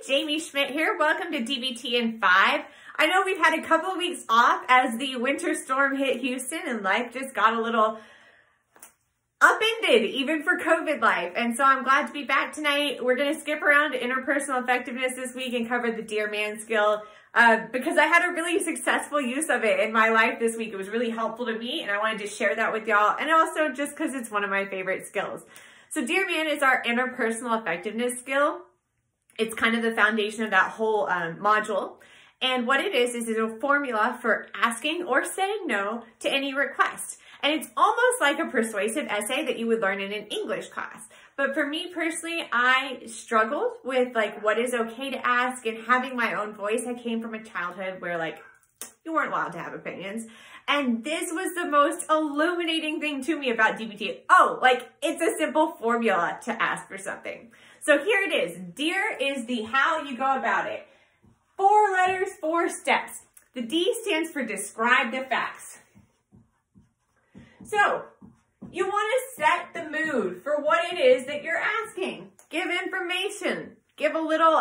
Jamie Schmidt here. Welcome to DBT in 5. I know we've had a couple of weeks off as the winter storm hit Houston and life just got a little upended, even for COVID life. And so I'm glad to be back tonight. We're going to skip around to interpersonal effectiveness this week and cover the Dear Man skill because I had a really successful use of it in my life this week. It was really helpful to me and I wanted to share that with y'all, and also just because it's one of my favorite skills. So Dear Man is our interpersonal effectiveness skill. It's kind of the foundation of that whole module. And what it is a formula for asking or saying no to any request. And it's almost like a persuasive essay that you would learn in an English class. But for me personally, I struggled with like what is okay to ask and having my own voice. I came from a childhood where like you weren't allowed to have opinions. And this was the most illuminating thing to me about DBT. Oh, like it's a simple formula to ask for something. So here it is. Dear is the how you go about it. 4 letters, 4 steps. The D stands for describe the facts. So you want to set the mood for what it is that you're asking. Give information. Give a little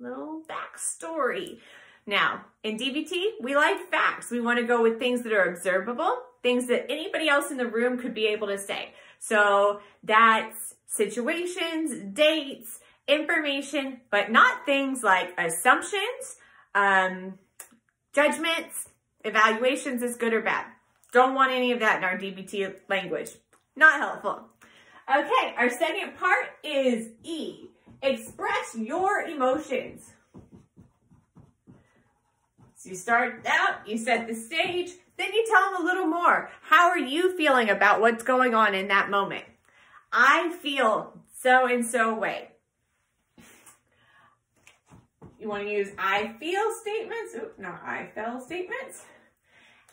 backstory. Now, in DBT, we like facts. We want to go with things that are observable, things that anybody else in the room could be able to say. So that's situations, dates, information, but not things like assumptions, judgments, evaluations is good or bad. Don't want any of that in our DBT language. Not helpful. Okay, our second part is E. Express your emotions. So you start out, you set the stage, then you tell them a little more. How are you feeling about what's going on in that moment? I feel so and so way. You want to use I feel statements, not I felt statements.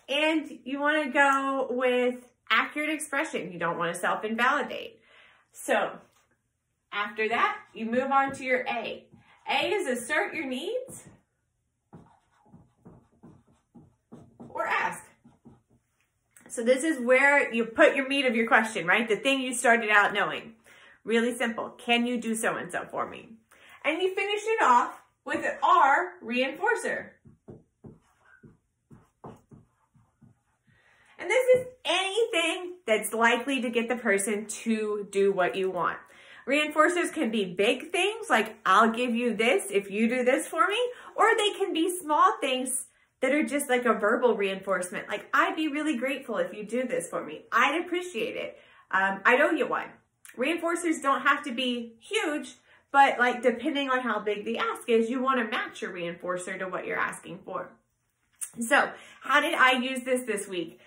And you want to go with accurate expression. You don't want to self-invalidate. So after that, you move on to your A. A is assert your needs or ask. So this is where you put your meat of your question, right? The thing you started out knowing. Really simple. Can you do so-and-so for me? And you finish it off with an R reinforcer. And this is anything that's likely to get the person to do what you want. Reinforcers can be big things like I'll give you this if you do this for me, or they can be small things that are just like a verbal reinforcement. Like, I'd be really grateful if you do this for me. I'd appreciate it. I'd owe you one. Reinforcers don't have to be huge, but like depending on how big the ask is, you want to match your reinforcer to what you're asking for. So how did I use this week?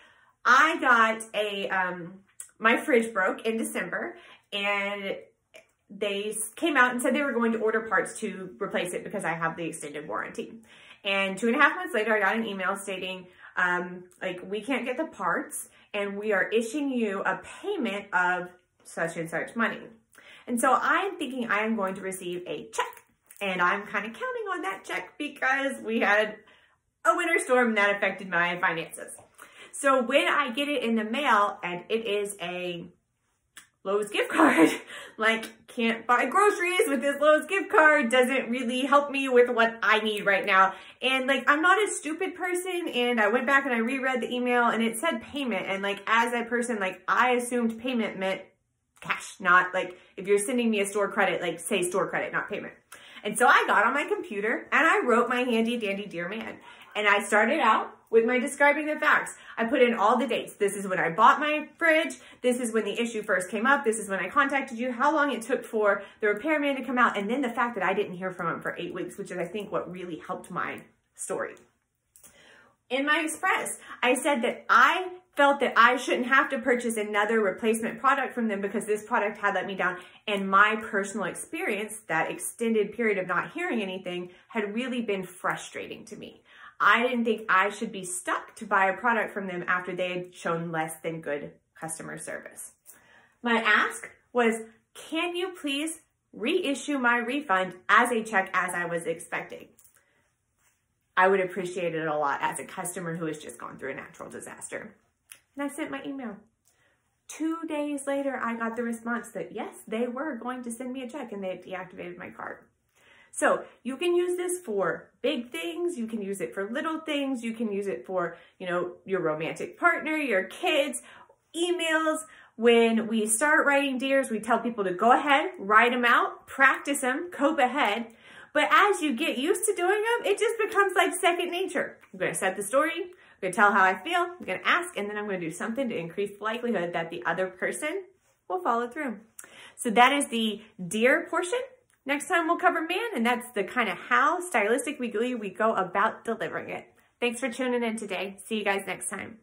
I got my fridge broke in December and they came out and said they were going to order parts to replace it because I have the extended warranty. And 2.5 months later, I got an email stating, like, we can't get the parts and we are issuing you a payment of such and such money. And so I'm thinking I am going to receive a check, and I'm kind of counting on that check because we had a winter storm that affected my finances. So when I get it in the mail and it is a Lowe's gift card, like, can't buy groceries with this Lowe's gift card, doesn't really help me with what I need right now. And like, I'm not a stupid person, and I went back and I reread the email and it said payment, and like, as a person, like, I assumed payment meant cash, not like, if you're sending me a store credit, like say store credit, not payment. And so I got on my computer and I wrote my handy dandy Dear Man. And I started out with my describing the facts. I put in all the dates. This is when I bought my fridge. This is when the issue first came up. This is when I contacted you, how long it took for the repairman to come out. And then the fact that I didn't hear from him for 8 weeks, which is I think what really helped my story. In my express, I said that I felt that I shouldn't have to purchase another replacement product from them because this product had let me down. And my personal experience, that extended period of not hearing anything, had really been frustrating to me. I didn't think I should be stuck to buy a product from them after they had shown less than good customer service. My ask was, can you please reissue my refund as a check as I was expecting? I would appreciate it a lot as a customer who has just gone through a natural disaster. And I sent my email. 2 days later, I got the response that yes, they were going to send me a check and they had deactivated my card. So you can use this for big things. You can use it for little things. You can use it for, you know, your romantic partner, your kids, emails. When we start writing Dears, we tell people to go ahead, write them out, practice them, cope ahead. But as you get used to doing them, it just becomes like second nature. I'm going to set the story. I'm going to tell how I feel. I'm going to ask, and then I'm going to do something to increase the likelihood that the other person will follow through. So that is the Dear portion. Next time we'll cover man, and that's the kind of how stylistically we go about delivering it. Thanks for tuning in today. See you guys next time.